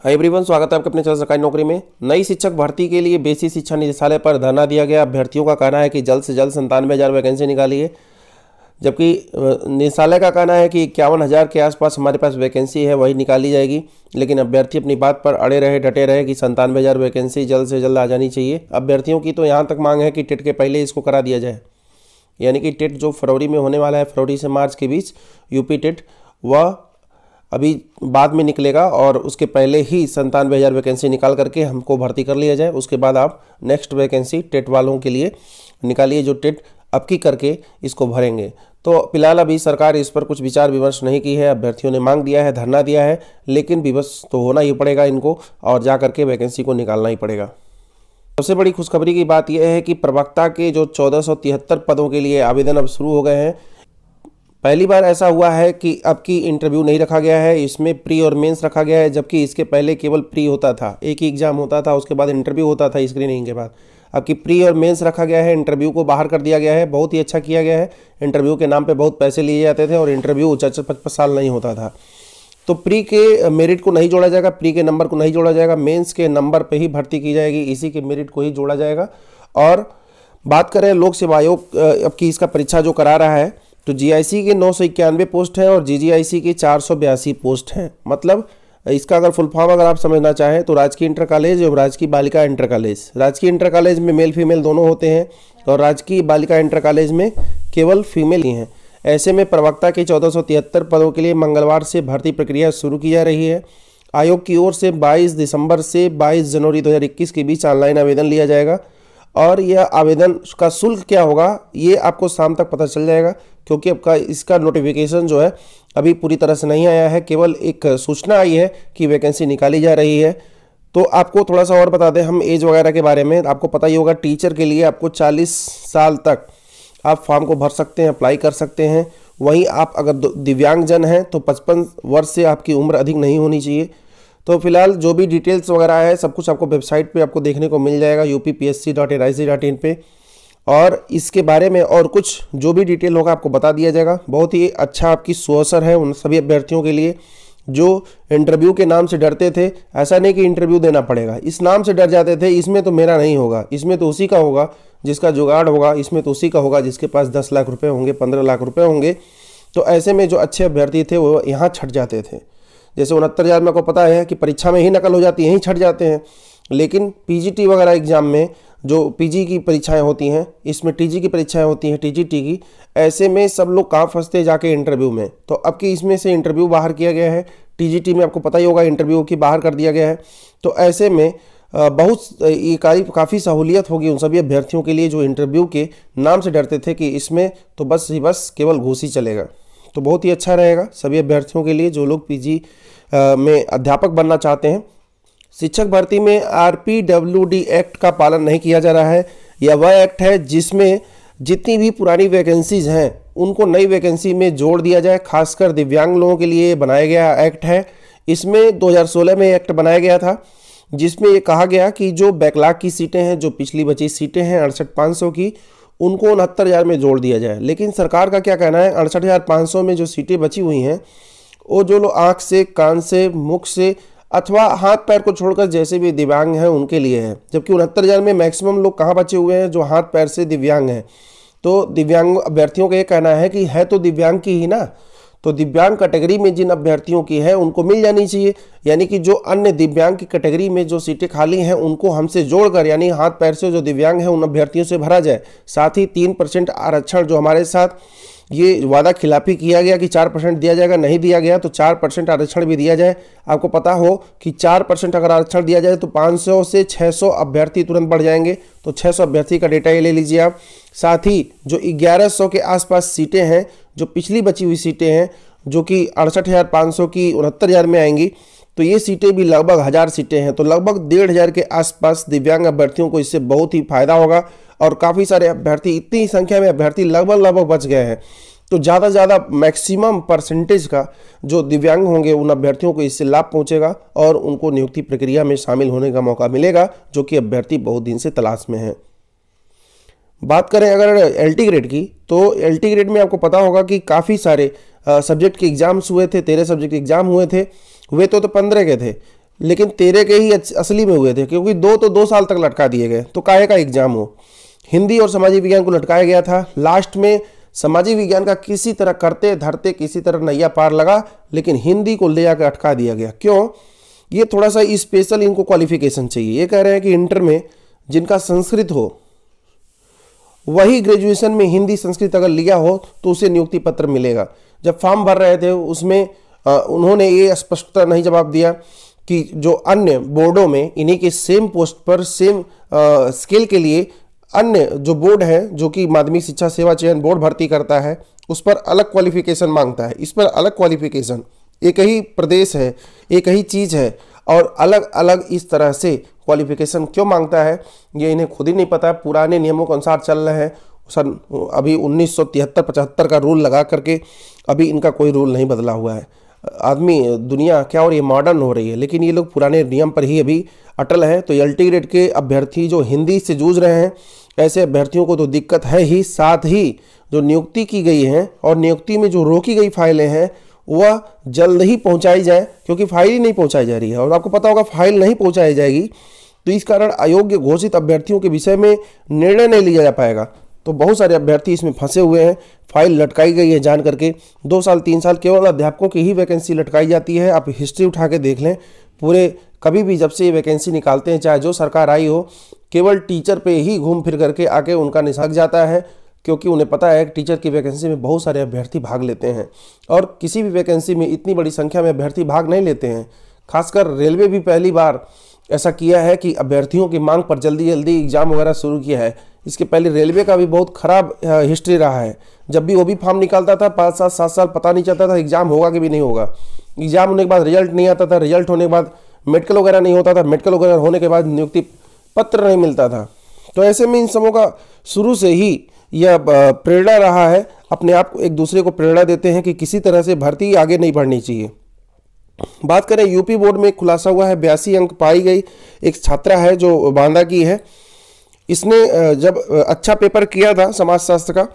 Hi everyone, स्वागत है आपके अपने चैनल सरकारी नौकरी में। नई शिक्षक भर्ती के लिए बेसिक शिक्षा निदेशालय पर धरना दिया गया। अभ्यर्थियों का कहना है कि जल्द से जल्द 97,000 वैकेंसी निकालिए, जबकि निदेशालय का कहना है कि 51,000 के आसपास हमारे पास वैकेंसी है, वही निकाली जाएगी। लेकिन अभ्यर्थी अपनी बात पर अड़े रहे, डटे रहे कि 97,000 वैकेंसी जल्द से जल्द आ जानी चाहिए। अभ्यर्थियों की तो यहाँ तक मांग है कि टेट के पहले इसको करा दिया जाए, यानी कि टेट जो फरवरी में होने वाला है, फरवरी से मार्च के बीच यूपी टेट, वह अभी बाद में निकलेगा और उसके पहले ही 97,000 वैकेंसी निकाल करके हमको भर्ती कर लिया जाए। उसके बाद आप नेक्स्ट वैकेंसी टेट वालों के लिए निकालिए, जो टेट अब की करके इसको भरेंगे। तो फिलहाल अभी सरकार इस पर कुछ विचार विमर्श नहीं की है। अभ्यर्थियों ने मांग दिया है, धरना दिया है, लेकिन विवश तो होना ही पड़ेगा इनको और जा करके वैकेंसी को निकालना ही पड़ेगा। सबसे बड़ी खुशखबरी की बात यह है कि प्रवक्ता के जो 1473 पदों के लिए आवेदन अब शुरू हो गए हैं। पहली बार ऐसा हुआ है कि अब की इंटरव्यू नहीं रखा गया है, इसमें प्री और मेंस रखा गया है, जबकि इसके पहले केवल प्री होता था, एक ही एग्जाम होता था, उसके बाद इंटरव्यू होता था स्क्रीनिंग के बाद। अब की प्री और मेंस रखा गया है, इंटरव्यू को बाहर कर दिया गया है। बहुत ही अच्छा किया गया है। इंटरव्यू के नाम पे बहुत पैसे लिए जाते थे और इंटरव्यू 4-5 साल नहीं होता था। तो प्री के मेरिट को नहीं जोड़ा जाएगा, प्री के नंबर को नहीं जोड़ा जाएगा, मेंस के नंबर पे ही भर्ती की जाएगी, इसी के मेरिट को ही जोड़ा जाएगा। और बात करें लोक सेवा आयोग अब की इसका परीक्षा जो करा रहा है, तो जीआईसी के 991 पोस्ट हैं और जीजीआईसी के 482 पोस्ट हैं। मतलब इसका अगर फुल फॉर्म अगर आप समझना चाहें तो राजकीय इंटर कॉलेज और राजकीय बालिका इंटर कॉलेज। राजकीय इंटर कॉलेज में मेल फीमेल दोनों होते हैं और राजकीय बालिका इंटर कॉलेज में केवल फीमेल ही हैं। ऐसे में प्रवक्ता के 1473 पदों के लिए मंगलवार से भर्ती प्रक्रिया शुरू की जा रही है। आयोग की ओर से 22 दिसंबर से 22 जनवरी 2021 के बीच ऑनलाइन आवेदन लिया जाएगा और यह आवेदन का शुल्क क्या होगा ये आपको शाम तक पता चल जाएगा, क्योंकि आपका इसका नोटिफिकेशन जो है अभी पूरी तरह से नहीं आया है। केवल एक सूचना आई है कि वैकेंसी निकाली जा रही है। तो आपको थोड़ा सा और बता दें हम एज वगैरह के बारे में। आपको पता ही होगा, टीचर के लिए आपको 40 साल तक आप फॉर्म को भर सकते हैं, अप्लाई कर सकते हैं। वहीं आप अगर दिव्यांगजन हैं तो 55 वर्ष से आपकी उम्र अधिक नहीं होनी चाहिए। तो फिलहाल जो भी डिटेल्स वगैरह है सब कुछ आपको वेबसाइट पे आपको देखने को मिल जाएगा uppsc.nic.in पे, और इसके बारे में और कुछ जो भी डिटेल होगा आपको बता दिया जाएगा। बहुत ही अच्छा आपकी सुअवसर है उन सभी अभ्यर्थियों के लिए जो इंटरव्यू के नाम से डरते थे। ऐसा नहीं कि इंटरव्यू देना पड़ेगा, इस नाम से डर जाते थे, इसमें तो मेरा नहीं होगा, इसमें तो उसी का होगा जिसका जुगाड़ होगा, इसमें तो उसी का होगा जिसके पास 10 लाख रुपये होंगे, 15 लाख रुपये होंगे। तो ऐसे में जो अच्छे अभ्यर्थी थे वो यहाँ छट जाते थे। जैसे 69,000 में आपको पता है कि परीक्षा में ही नकल हो जाती है, यहीं छट जाते हैं। लेकिन पीजीटी वगैरह एग्जाम में जो पीजी की परीक्षाएं होती हैं, इसमें टीजी की परीक्षाएं होती हैं, टीजीटी की। ऐसे में सब लोग कहाँ फंसते जाके इंटरव्यू में। तो अब की इसमें से इंटरव्यू बाहर किया गया है, टीजीटी में आपको पता ही होगा इंटरव्यू की बाहर कर दिया गया है। तो ऐसे में ये काफ़ी सहूलियत होगी उन सभी अभ्यर्थियों के लिए जो इंटरव्यू के नाम से डरते थे कि इसमें तो बस केवल घूस ही चलेगा। तो बहुत ही अच्छा रहेगा सभी अभ्यर्थियों के लिए जो लोग पीजी में अध्यापक बनना चाहते हैं। शिक्षक भर्ती में आरपीडब्ल्यूडी एक्ट का पालन नहीं किया जा रहा है। यह वह एक्ट है जिसमें जितनी भी पुरानी वैकेंसीज हैं उनको नई वैकेंसी में जोड़ दिया जाए। खासकर दिव्यांग लोगों के लिए बनाया गया एक्ट है। इसमें 2016 में एक्ट बनाया गया था जिसमें ये कहा गया कि जो बैकलॉग की सीटें हैं, जो पिछली बची सीटें हैं 68,500 की, उनको 69,000 में जोड़ दिया जाए। लेकिन सरकार का क्या कहना है, 68,500 में जो सीटें बची हुई हैं वो जो लोग आँख से, कान से, मुख से अथवा हाथ पैर को छोड़कर जैसे भी दिव्यांग हैं उनके लिए है। जबकि 69,000 में मैक्सिमम लोग कहाँ बचे हुए हैं जो हाथ पैर से दिव्यांग हैं। तो दिव्यांग अभ्यर्थियों का ये कहना है कि है तो दिव्यांग की ही ना, तो दिव्यांग कैटेगरी में जिन अभ्यर्थियों की है उनको मिल जानी चाहिए। यानी कि जो अन्य दिव्यांग की कैटेगरी में जो सीटें खाली हैं उनको हमसे जोड़कर, यानी हाथ पैर से जो दिव्यांग हैं उन अभ्यर्थियों से भरा जाए। साथ ही 3% आरक्षण जो हमारे साथ ये वादा खिलाफी किया गया कि 4% दिया जाएगा, नहीं दिया गया, तो 4% आरक्षण भी दिया जाए। आपको पता हो कि 4% अगर आरक्षण दिया जाए तो 500 से 600 अभ्यर्थी तुरंत बढ़ जाएंगे। तो 600 अभ्यर्थी का डेटा ये ले लीजिए आप। साथ ही जो 1100 के आसपास सीटें हैं, जो पिछली बची हुई सीटें हैं, जो कि 68,500 की 69,000 में आएंगी, तो ये सीटें भी लगभग 1000 सीटें हैं। तो लगभग 1,500 के आसपास दिव्यांग अभ्यर्थियों को इससे बहुत ही फायदा होगा और काफ़ी सारे अभ्यर्थी, इतनी संख्या में अभ्यर्थी लगभग बच गए हैं। तो ज़्यादा से ज़्यादा मैक्सिमम परसेंटेज का जो दिव्यांग होंगे उन अभ्यर्थियों को इससे लाभ पहुंचेगा और उनको नियुक्ति प्रक्रिया में शामिल होने का मौका मिलेगा, जो कि अभ्यर्थी बहुत दिन से तलाश में है। बात करें अगर एलटी ग्रेड की, तो एलटी ग्रेड में आपको पता होगा कि काफ़ी सारे सब्जेक्ट के एग्जाम्स हुए थे, 13 सब्जेक्ट के एग्जाम हुए तो 15 के थे। लेकिन 13 के ही असली में हुए थे, क्योंकि 2 तो 2 साल तक लटका दिए गए। तो काहे का एग्जाम हो? हिंदी और सामाजिक विज्ञान को लटकाया गया था। लास्ट में सामाजिक विज्ञान का किसी तरह करते धरते किसी तरह नैया पार लगा, लेकिन हिंदी को ले जाकर अटका दिया गया। क्यों? ये थोड़ा सा स्पेशल इनको क्वालिफिकेशन चाहिए। ये कह रहे हैं कि इंटर में जिनका संस्कृत हो वही ग्रेजुएशन में हिंदी संस्कृत अगर लिया हो तो उसे नियुक्ति पत्र मिलेगा। जब फॉर्म भर रहे थे उसमें उन्होंने ये स्पष्टता नहीं जवाब दिया कि जो अन्य बोर्डों में इन्हीं के सेम पोस्ट पर सेम स्किल के लिए अन्य जो बोर्ड है, जो कि माध्यमिक शिक्षा सेवा चयन बोर्ड भर्ती करता है, उस पर अलग क्वालिफिकेशन मांगता है, इस पर अलग क्वालिफिकेशन। एक ही प्रदेश है, एक ही चीज़ है और अलग अलग इस तरह से क्वालिफिकेशन क्यों मांगता है ये इन्हें खुद ही नहीं पता। पुराने नियमों के अनुसार चल रहे हैं। सन अभी 1973-75 का रूल लगा करके अभी इनका कोई रूल नहीं बदला हुआ है। आदमी दुनिया क्या और ये मॉडर्न हो रही है, लेकिन ये लोग पुराने नियम पर ही अभी अटल हैं। तो एलटी ग्रेड के अभ्यर्थी जो हिंदी से जूझ रहे हैं, ऐसे अभ्यर्थियों को तो दिक्कत है ही, साथ ही जो नियुक्ति की गई है और नियुक्ति में जो रोकी गई फाइलें हैं वह जल्द ही पहुंचाई जाए, क्योंकि फाइल ही नहीं पहुंचाई जा रही है। और आपको पता होगा फाइल नहीं पहुंचाई जाएगी तो इस कारण अयोग्य घोषित अभ्यर्थियों के विषय में निर्णय नहीं लिया जा पाएगा। तो बहुत सारे अभ्यर्थी इसमें फंसे हुए हैं। फाइल लटकाई गई है जान करके। 2 साल 3 साल केवल अध्यापकों की ही वैकेंसी लटकाई जाती है। आप हिस्ट्री उठा के देख लें, पूरे कभी भी जब से ये वैकेंसी निकालते हैं, चाहे जो सरकार आई हो, केवल टीचर पे ही घूम फिर करके आके उनका निशान जाता है, क्योंकि उन्हें पता है कि टीचर की वैकेंसी में बहुत सारे अभ्यर्थी भाग लेते हैं और किसी भी वैकेंसी में इतनी बड़ी संख्या में अभ्यर्थी भाग नहीं लेते हैं। खासकर रेलवे भी पहली बार ऐसा किया है कि अभ्यर्थियों की मांग पर जल्दी जल्दी एग्जाम वगैरह शुरू किया है। इसके पहले रेलवे का भी बहुत खराब हिस्ट्री रहा है। जब भी वो भी फॉर्म निकालता था 5 साल 7 साल पता नहीं चलता था एग्जाम होगा कि भी नहीं होगा। एग्जाम होने के बाद रिजल्ट नहीं आता था, रिजल्ट होने के बाद मेडिकल वगैरह नहीं होता था, मेडिकल वगैरह होने के बाद नियुक्ति पत्र नहीं मिलता था। तो ऐसे में इन सबों का शुरू से ही यह प्रेरणा रहा है। अपने आप को एक दूसरे को प्रेरणा देते हैं कि किसी तरह से भर्ती आगे नहीं बढ़नी चाहिए। बात करें यूपी बोर्ड में खुलासा हुआ है, 82 अंक पाई गई। एक छात्रा है जो बांदा की है, इसने जब अच्छा पेपर किया था समाजशास्त्र का,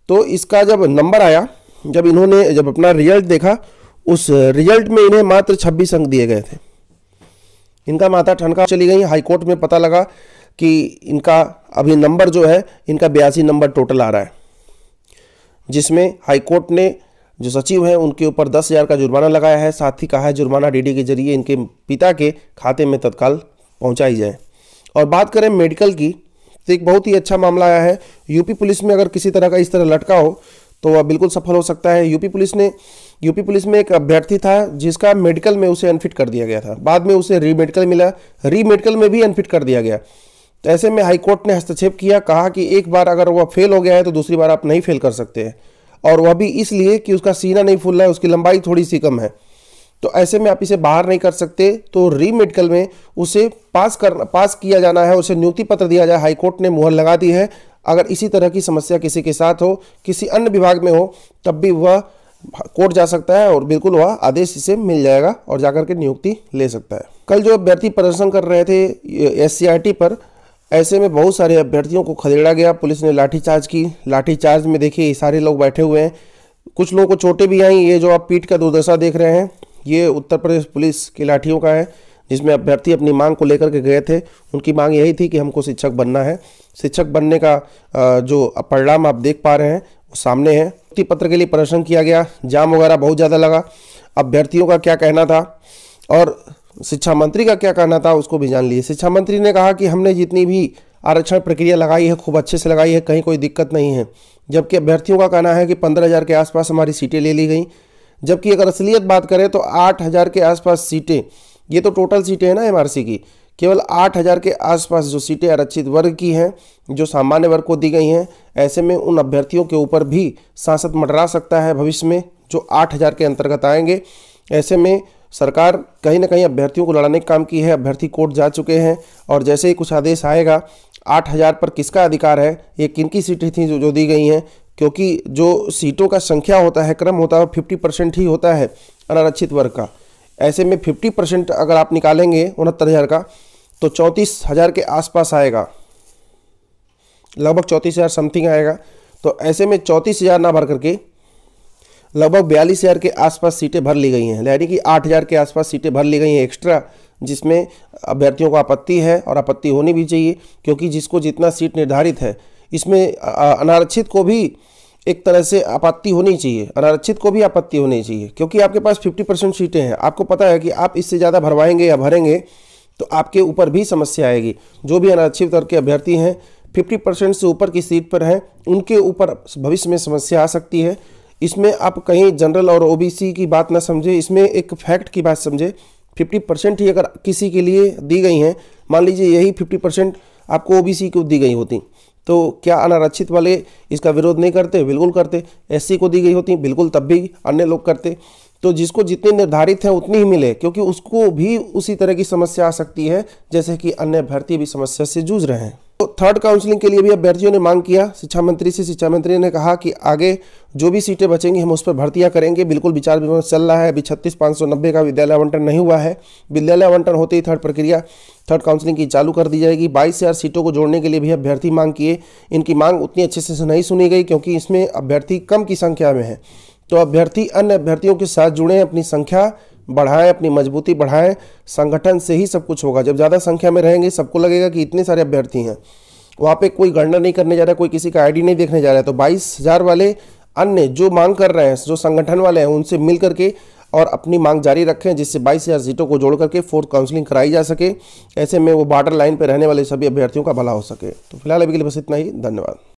तो इसका जब नंबर आया, जब अपना रिजल्ट देखा, उस रिजल्ट में इन्हें मात्र 26 अंक दिए गए थे। इनका माथा ठनका चली गई। हाईकोर्ट में पता लगा कि इनका अभी नंबर जो है इनका 82 नंबर टोटल आ रहा है, जिसमें हाईकोर्ट ने जो सचिव हैं उनके ऊपर 10,000 का जुर्माना लगाया है। साथ ही कहा है जुर्माना डीडी के जरिए इनके पिता के खाते में तत्काल पहुंचाई जाए। और बात करें मेडिकल की, तो एक बहुत ही अच्छा मामला आया है। यूपी पुलिस में अगर किसी तरह का इस तरह लटका हो तो वह बिल्कुल सफल हो सकता है। यूपी पुलिस में एक अभ्यर्थी था जिसका मेडिकल में उसे अनफिट कर दिया गया था। बाद में उसे रीमेडिकल मिला, रीमेडिकल में भी अनफिट कर दिया गया। तो ऐसे में हाईकोर्ट ने हस्तक्षेप किया, कहा कि एक बार अगर वह फेल हो गया है तो दूसरी बार आप नहीं फेल कर सकते हैं, और वह भी इसलिए कि उसका सीना नहीं फूल रहा है, उसकी लंबाई थोड़ी सी कम है। तो ऐसे में आप इसे बाहर नहीं कर सकते, तो रीमेडिकल में उसे पास किया जाना है, उसे नियुक्ति पत्र दिया जाए। हाईकोर्ट ने मुहर लगा दी है। अगर इसी तरह की समस्या किसी के साथ हो, किसी अन्य विभाग में हो, तब भी वह कोर्ट जा सकता है और बिल्कुल वह आदेश इसे मिल जाएगा और जाकर के नियुक्ति ले सकता है। कल जो अभ्यर्थी प्रदर्शन कर रहे थे SCRT पर, ऐसे में बहुत सारे अभ्यर्थियों को खदेड़ा गया। पुलिस ने लाठीचार्ज की। लाठीचार्ज में देखिए सारे लोग बैठे हुए हैं, कुछ लोगों को चोटें भी आई। ये जो आप पीठ का दुर्दशा देख रहे हैं, ये उत्तर प्रदेश पुलिस की लाठियों का है, जिसमें अभ्यर्थी अपनी मांग को लेकर के गए थे। उनकी मांग यही थी कि हमको शिक्षक बनना है। शिक्षक बनने का जो परिणाम आप देख पा रहे हैं वो सामने है। नियुक्ति पत्र के लिए प्रदर्शन किया गया, जाम वगैरह बहुत ज़्यादा लगा। अभ्यर्थियों का क्या कहना था और शिक्षा मंत्री का क्या कहना था उसको भी जान लिए। शिक्षा मंत्री ने कहा कि हमने जितनी भी आरक्षण प्रक्रिया लगाई है खूब अच्छे से लगाई है, कहीं कोई दिक्कत नहीं है। जबकि अभ्यर्थियों का कहना है कि 15,000 के आसपास हमारी सीटें ले ली गई। जबकि अगर असलियत बात करें तो 8,000 के आसपास सीटें, ये तो टोटल सीटें हैं ना MRC की, केवल 8,000 के आसपास जो सीटें आरक्षित वर्ग की हैं, जो सामान्य वर्ग को दी गई हैं। ऐसे में उन अभ्यर्थियों के ऊपर भी सांसद मंडरा सकता है भविष्य में, जो 8,000 के अंतर्गत आएंगे। ऐसे में सरकार कहीं ना कहीं अभ्यर्थियों को लड़ाने का काम की है। अभ्यर्थी कोर्ट जा चुके हैं और जैसे ही कुछ आदेश आएगा 8,000 पर किसका अधिकार है, ये किन की सीटें थी जो दी गई हैं, क्योंकि जो सीटों का संख्या होता है, क्रम होता है, 50% ही होता है अनारक्षित वर्ग का। ऐसे में 50% अगर आप निकालेंगे 69,000 का तो 34,000 के आसपास आएगा, लगभग 34,000 समथिंग आएगा। तो ऐसे में 34,000 ना भर करके लगभग 42,000 के आसपास सीटें भर ली गई हैं, यानी कि 8,000 के आसपास सीटें भर ली गई हैं एक्स्ट्रा, जिसमें अभ्यर्थियों को आपत्ति है और आपत्ति होनी भी चाहिए, क्योंकि जिसको जितना सीट निर्धारित है इसमें अनारक्षित को भी एक तरह से आपत्ति होनी चाहिए, अनारक्षित को भी आपत्ति होनी चाहिए, क्योंकि आपके पास 50% सीटें हैं। आपको पता है कि आप इससे ज़्यादा भरवाएंगे या भरेंगे तो आपके ऊपर भी समस्या आएगी। जो भी अनारक्षित वर्ग के अभ्यर्थी हैं 50% से ऊपर की सीट पर हैं, उनके ऊपर भविष्य में समस्या आ सकती है। इसमें आप कहीं जनरल और ओबीसी की बात ना समझे, इसमें एक फैक्ट की बात समझे। 50% ही अगर किसी के लिए दी गई हैं, मान लीजिए यही 50% आपको ओबीसी को दी गई होती तो क्या अनारक्षित वाले इसका विरोध नहीं करते? बिल्कुल करते। एससी को दी गई होती बिल्कुल, तब भी अन्य लोग करते। तो जिसको जितने निर्धारित है उतनी ही मिले, क्योंकि उसको भी उसी तरह की समस्या आ सकती है जैसे कि अन्य अभ्यर्थी भी समस्या से जूझ रहे हैं। तो थर्ड काउंसलिंग के लिए भी अभ्यर्थियों ने मांग किया शिक्षा मंत्री से। शिक्षा मंत्री ने कहा कि आगे जो भी सीटें बचेंगी हम उस पर भर्तियां करेंगे। बिल्कुल विचार विमर्श चल रहा है। अभी 36,590 का विद्यालय आवंटन नहीं हुआ है। विद्यालय आवंटन होते ही थर्ड काउंसलिंग की चालू कर दी जाएगी। 22,000 सीटों को जोड़ने के लिए भी अभ्यर्थी मांग किए। इनकी मांग उतनी अच्छे से नहीं सुनी गई, क्योंकि इसमें अभ्यर्थी कम की संख्या में है। तो अभ्यर्थी अन्य अभ्यर्थियों के साथ जुड़ें, अपनी संख्या बढ़ाएं, अपनी मजबूती बढ़ाएं। संगठन से ही सब कुछ होगा। जब ज़्यादा संख्या में रहेंगे सबको लगेगा कि इतने सारे अभ्यर्थी हैं, वहाँ पे कोई गणना नहीं करने जा रहा है, कोई किसी का आईडी नहीं देखने जा रहा है। तो 22,000 वाले अन्य जो मांग कर रहे हैं, जो संगठन वाले हैं, उनसे मिल करके और अपनी मांग जारी रखें, जिससे 22,000 सीटों को जोड़ करके फोर्थ काउंसलिंग कराई जा सके। ऐसे में वो बॉर्डर लाइन पर रहने वाले सभी अभ्यर्थियों का भला हो सके। तो फिलहाल अभी के लिए बस इतना ही। धन्यवाद।